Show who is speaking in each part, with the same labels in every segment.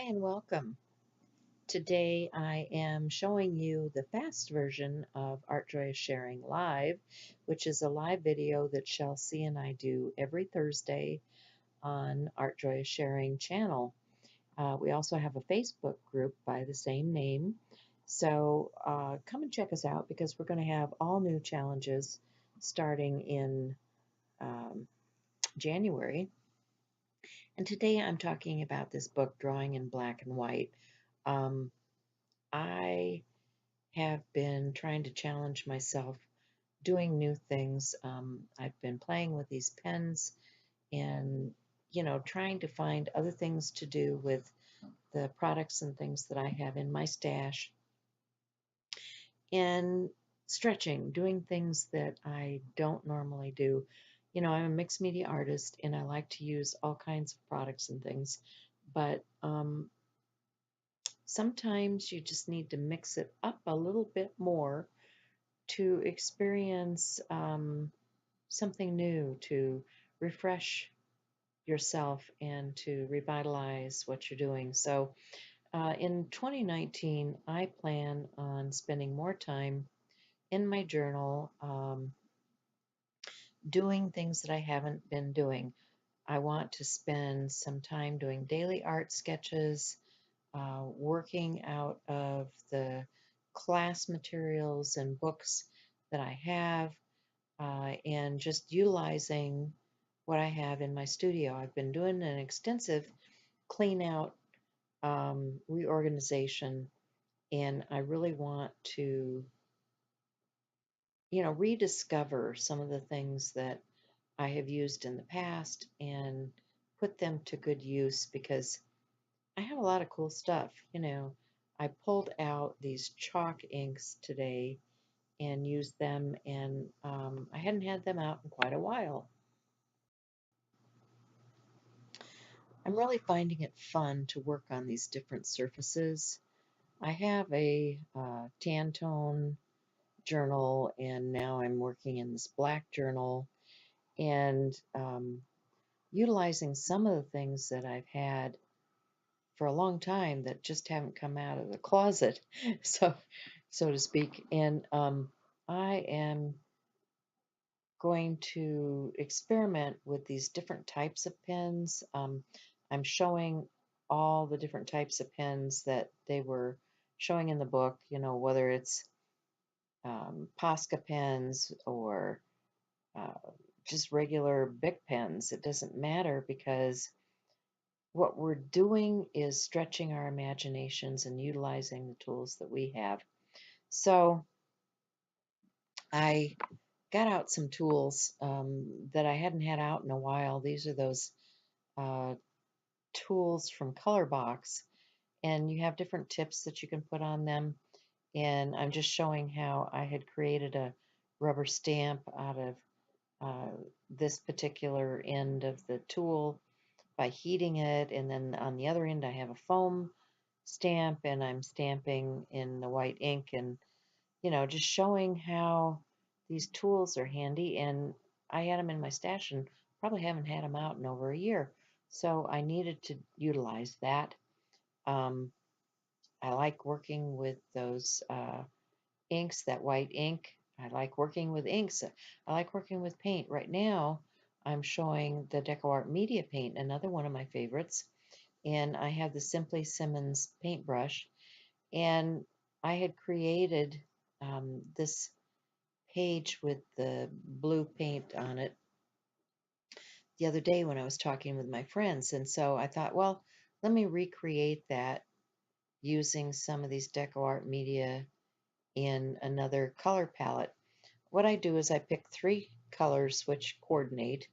Speaker 1: and welcome. Today I am showing you the fast version of ArtJoy is Sharing Live, which is a live video that Chelsea and I do every Thursday on ArtJoy is Sharing channel. We also have a Facebook group by the same name. So come and check us out because we're going to have all new challenges starting in um, January. And today I'm talking about this book, Drawing in Black and White. Um, I have been trying to challenge myself doing new things. I've been playing with these pens and, trying to find other things to do with the products and things that I have in my stash and stretching, doing things that I don't normally do. I'm a mixed media artist and I like to use all kinds of products and things, but sometimes you just need to mix it up a little bit more to experience something new, to refresh yourself and to revitalize what you're doing. So in 2019, I plan on spending more time in my journal doing things that I haven't been doing. I want to spend some time doing daily art sketches, working out of the class materials and books that I have, and just utilizing what I have in my studio. I've been doing an extensive clean out reorganization, and I really want to, rediscover some of the things that I have used in the past and put them to good use because I have a lot of cool stuff. I pulled out these chalk inks today and used them, and I hadn't had them out in quite a while. I'm really finding it fun to work on these different surfaces. I have a Tantone journal, and now I'm working in this black journal and utilizing some of the things that I've had for a long time that just haven't come out of the closet, so to speak. And I am going to experiment with these different types of pens. I'm showing all the different types of pens that they were showing in the book, whether it's Posca pens or uh, just regular Bic pens. It doesn't matter because what we're doing is stretching our imaginations and utilizing the tools that we have. So I got out some tools that I hadn't had out in a while. These are those uh, tools from Colorbox, and you have different tips that you can put on them. And I'm just showing how I had created a rubber stamp out of this particular end of the tool by heating it, and then on the other end I have a foam stamp, and I'm stamping in the white ink, and just showing how these tools are handy. And I had them in my stash and probably haven't had them out in over a year. So I needed to utilize that. Um, I like working with those inks, that white ink. I like working with inks. I like working with paint. Right now, I'm showing the DecoArt Media Paint, another one of my favorites. And I have the Simply Simmons paintbrush. And I had created this page with the blue paint on it the other day when I was talking with my friends. And so I thought, well, let me recreate that using some of these DecoArt media in another color palette. What I do is I pick 3 colors which coordinate,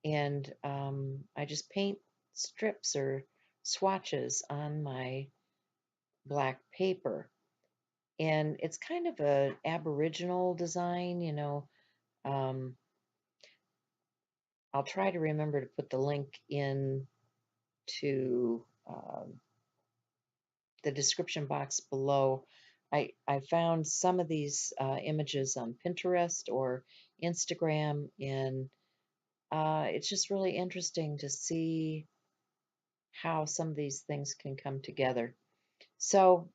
Speaker 1: and I just paint strips or swatches on my black paper. And it's kind of an aboriginal design. Um, I'll try to remember to put the link in to the description box below. I found some of these images on Pinterest or Instagram, and it's just really interesting to see how some of these things can come together. So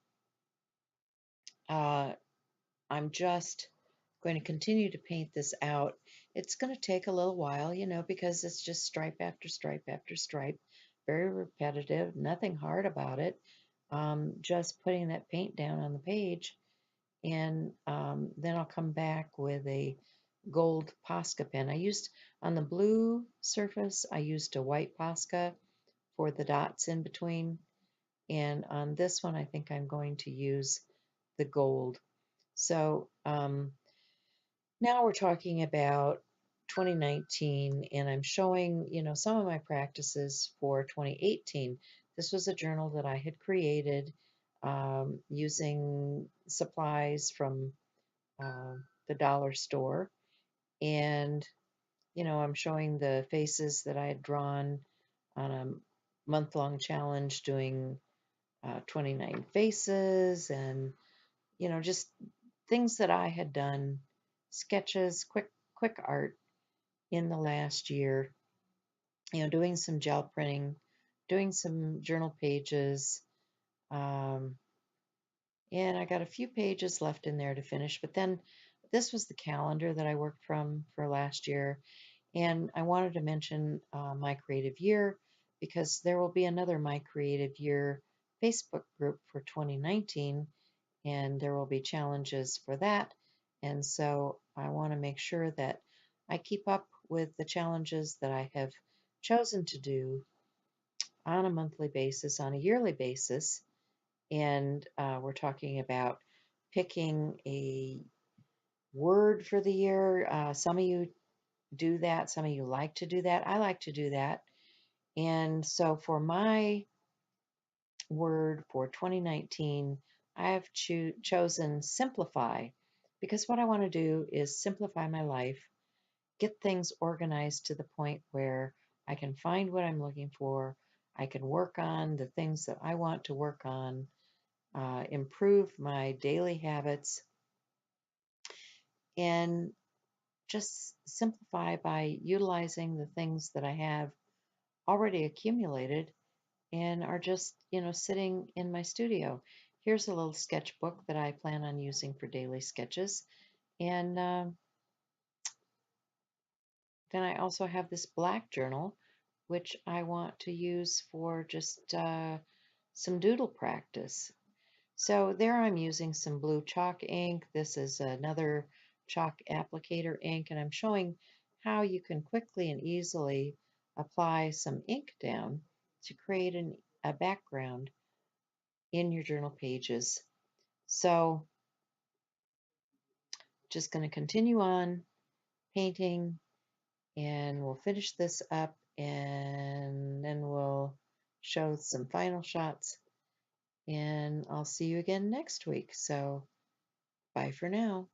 Speaker 1: uh, I'm just going to continue to paint this out. It's going to take a little while, because it's just stripe after stripe after stripe, very repetitive, nothing hard about it. Just putting that paint down on the page, and then I'll come back with a gold Posca pen. On the blue surface, I used a white Posca for the dots in between, and on this one, I think I'm going to use the gold. So now we're talking about 2019, and I'm showing, some of my practices for 2018. This was a journal that I had created using supplies from uh, the dollar store. And, I'm showing the faces that I had drawn on a month-long challenge doing 29 faces, and, just things that I had done, sketches, quick art in the last year, doing some gel printing, doing some journal pages, um, and I got a few pages left in there to finish. But then this was the calendar that I worked from for last year, and I wanted to mention My Creative Year because there will be another My Creative Year Facebook group for 2019, and there will be challenges for that. And so I want to make sure that I keep up with the challenges that I have chosen to do on a monthly basis, on a yearly basis. And we're talking about picking a word for the year. Some of you do that, some of you like to do that. I like to do that. And so for my word for 2019, I have chosen simplify, because what I want to do is simplify my life, get things organized to the point where I can find what I'm looking for. I can work on the things that I want to work on, improve my daily habits, and just simplify by utilizing the things that I have already accumulated and are just, sitting in my studio. Here's a little sketchbook that I plan on using for daily sketches. And then I also have this black journal, which I want to use for just some doodle practice. So there I'm using some blue chalk ink. This is another chalk applicator ink, and I'm showing how you can quickly and easily apply some ink down to create a background in your journal pages. So just going to continue on painting, and we'll finish this up, and then we'll show some final shots, and I'll see you again next week. So bye for now.